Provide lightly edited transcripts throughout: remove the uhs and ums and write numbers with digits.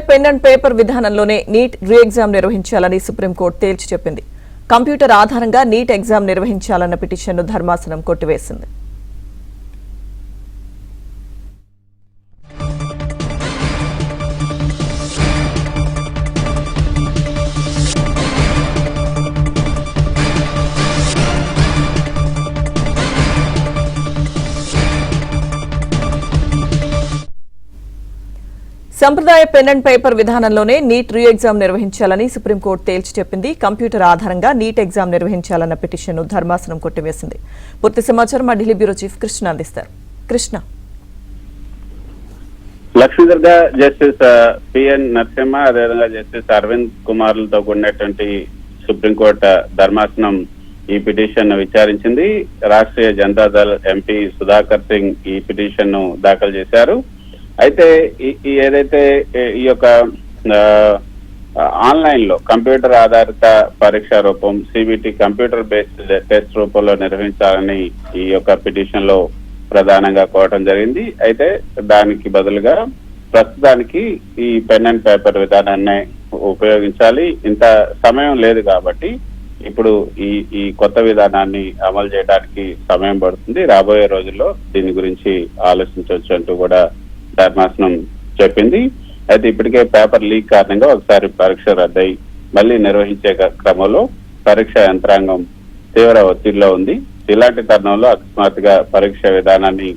Pen and paper విధానంలోనే neat re exam నిర్వహించాలని supreme court తేల్చి చెప్పింది. కంప్యూటర్ ఆధారంగా నీట్ ఎగ్జామ్ నిర్వహించాలన్న పిటిషన్ను ధర్మాసనం కొట్టివేసింది. సంప్రదాయ పెన్ అండ్ పేపర్ విధానంలోనే నీట్ రీ ఎగ్జామ్ నిర్వహించాలని సుప్రీంకోర్టు తేల్చి చెప్పింది. కంప్యూటర్ ఆధారంగా నీట్ ఎగ్జామ్ నిర్వహించాలన్న పిటిషన్ను ధర్మాసనం కొట్టివేసింది. పూర్తి సమాచారం మా ఢిల్లీ బ్యూరో చీఫ్ కృష్ణ అందిస్తారు. కృష్ణ. లక్ష్మీదుర్గ జస్టిస్ పిఎన్ నరసింహ అదేవిధంగా జస్టిస్ అరవింద్ కుమార్లతో కూడినటువంటి సుప్రీంకోర్టు ధర్మాసనం ఈ పిటిషన్ విచారించింది. రాష్ట్రీయ జనతాదళ్ ఎంపీ సుధాకర్ సింగ్ ఈ పిటిషన్ ను దాఖలు చేశారు. అయితే ఏదైతే ఈ యొక్క ఆన్లైన్ లో కంప్యూటర్ ఆధారిత పరీక్ష రూపం సిబిటి కంప్యూటర్ బేస్డ్ టెస్ట్ రూపంలో నిర్వహించాలని ఈ యొక్క పిటిషన్ లో ప్రధానంగా కోరటం జరిగింది. అయితే దానికి బదులుగా ప్రస్తుతానికి ఈ పెన్ అండ్ పేపర్ విధానాన్ని ఉపయోగించాలి, ఇంత సమయం లేదు కాబట్టి ఇప్పుడు ఈ కొత్త విధానాన్ని అమలు చేయడానికి సమయం పడుతుంది, రాబోయే రోజుల్లో దీని గురించి ఆలోచించవచ్చు అంటూ కూడా ధర్మాసనం చెప్పింది. అయితే ఇప్పటికే పేపర్ లీక్ కారణంగా ఒకసారి పరీక్ష రద్దయి మళ్లీ నిర్వహించే క్రమంలో పరీక్ష యంత్రాంగం తీవ్ర ఒత్తిడిలో ఉంది. ఇలాంటి తరుణంలో అకస్మాత్తుగా పరీక్ష విధానాన్ని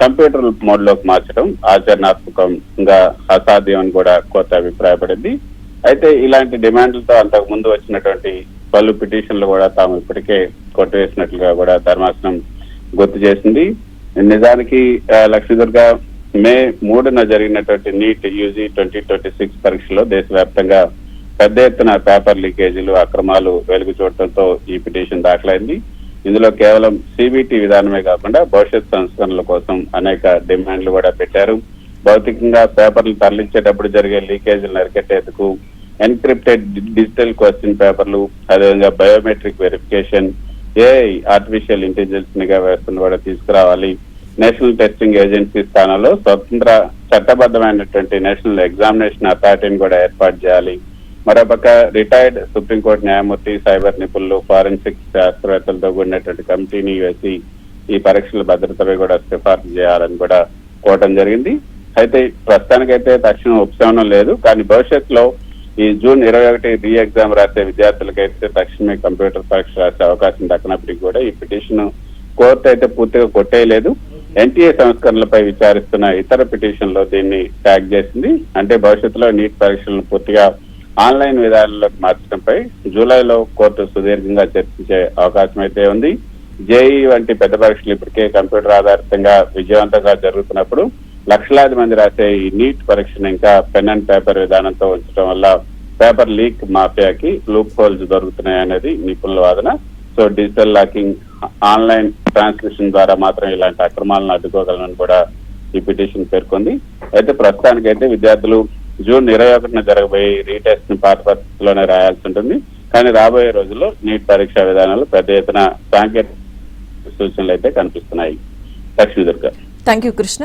కంప్యూటర్ మోడ్ లోకి మార్చడం ఆచరణాత్మకంగా అసాధ్యం అని కూడా కోర్టు అభిప్రాయపడింది. అయితే ఇలాంటి డిమాండ్లతో అంతకు ముందు వచ్చినటువంటి పలు పిటిషన్లు కూడా తాము ఇప్పటికే కొట్టివేసినట్లుగా కూడా ధర్మాసనం గుర్తు చేసింది. నిజానికి లక్ష్మీదుర్గ మే 3న జరిగినటువంటి నీట్ యూజీ 2026 పరీక్షలో దేశవ్యాప్తంగా పెద్ద ఎత్తున పేపర్ లీకేజీలు అక్రమాలు వెలుగు చూడటంతో ఈ పిటిషన్ దాఖలైంది. ఇందులో కేవలం సిబిటి విధానమే కాకుండా భవిష్యత్ సంస్కరణల కోసం అనేక డిమాండ్లు కూడా పెట్టారు. భౌతికంగా పేపర్లు తరలించేటప్పుడు జరిగే లీకేజీలను అరికట్టేందుకు ఎన్క్రిప్టెడ్ డిజిటల్ క్వశ్చన్ పేపర్లు, అదేవిధంగా biometric verification, AI artificial intelligence నిఘా వ్యవస్థను కూడా తీసుకురావాలి. నేషనల్ టెస్టింగ్ ఏజెన్సీ స్థానంలో స్వతంత్ర చట్టబద్ధమైనటువంటి నేషనల్ ఎగ్జామినేషన్ అథారిటీని కూడా ఏర్పాటు చేయాలి. మరోపక్క రిటైర్డ్ సుప్రీంకోర్టు న్యాయమూర్తి, సైబర్ నిపుణులు, ఫారెన్సిక్ శాస్త్రవేత్తలతో కూడినటువంటి కమిటీని వేసి ఈ పరీక్షల భద్రతపై కూడా సిఫార్సు చేయాలని కూడా కోరటం జరిగింది. అయితే ప్రస్తుతానికైతే తక్షణం ఉపశమనం లేదు, కానీ భవిష్యత్తులో ఈ జూన్ 21 రీ ఎగ్జామ్ రాసే విద్యార్థులకైతే తక్షణమే కంప్యూటర్ పరీక్ష రాసే అవకాశం దక్కనప్పటికీ కూడా ఈ పిటిషన్ కోర్టు అయితే పూర్తిగా కొట్టేయలేదు. ఎన్టీఏ సంస్కరణలపై విచారిస్తున్న ఇతర పిటిషన్ లో దీన్ని ట్యాగ్ చేసింది. అంటే భవిష్యత్తులో నీట్ పరీక్షలను పూర్తిగా ఆన్లైన్ విధానంలోకి మార్చడంపై జూలైలో కోర్టు సుదీర్ఘంగా చర్చించే అవకాశం అయితే ఉంది. జేఈ వంటి పెద్ద పరీక్షలు ఇప్పటికే కంప్యూటర్ ఆధారితంగా విజయవంతంగా జరుగుతున్నప్పుడు లక్షలాది మంది రాసే ఈ నీట్ పరీక్షను ఇంకా పెన్ అండ్ పేపర్ విధానంతో ఉంచడం వల్ల పేపర్ లీక్ మాఫియాకి లూప్ హోల్స్ దొరుకుతున్నాయనేది నిపుణుల వాదన. So digital locking, online translation ద్వారా మాత్రం ఇలాంటి అక్రమాలను అడ్డుకోగలనని కూడా ఈ పిటిషన్ పేర్కొంది. అయితే ప్రస్తుతానికైతే విద్యార్థులు జూన్ 21న జరగబోయే రీటెస్ట్ ని పాత పద్ధతిలోనే రాయాల్సి ఉంటుంది. కానీ రాబోయే రోజుల్లో నీట్ పరీక్షా విధానాలు పెద్ద ఎత్తున సాంకేతిక సూచనలు అయితే కనిపిస్తున్నాయి. లక్ష్మీదుర్గ. Thank you Krishna.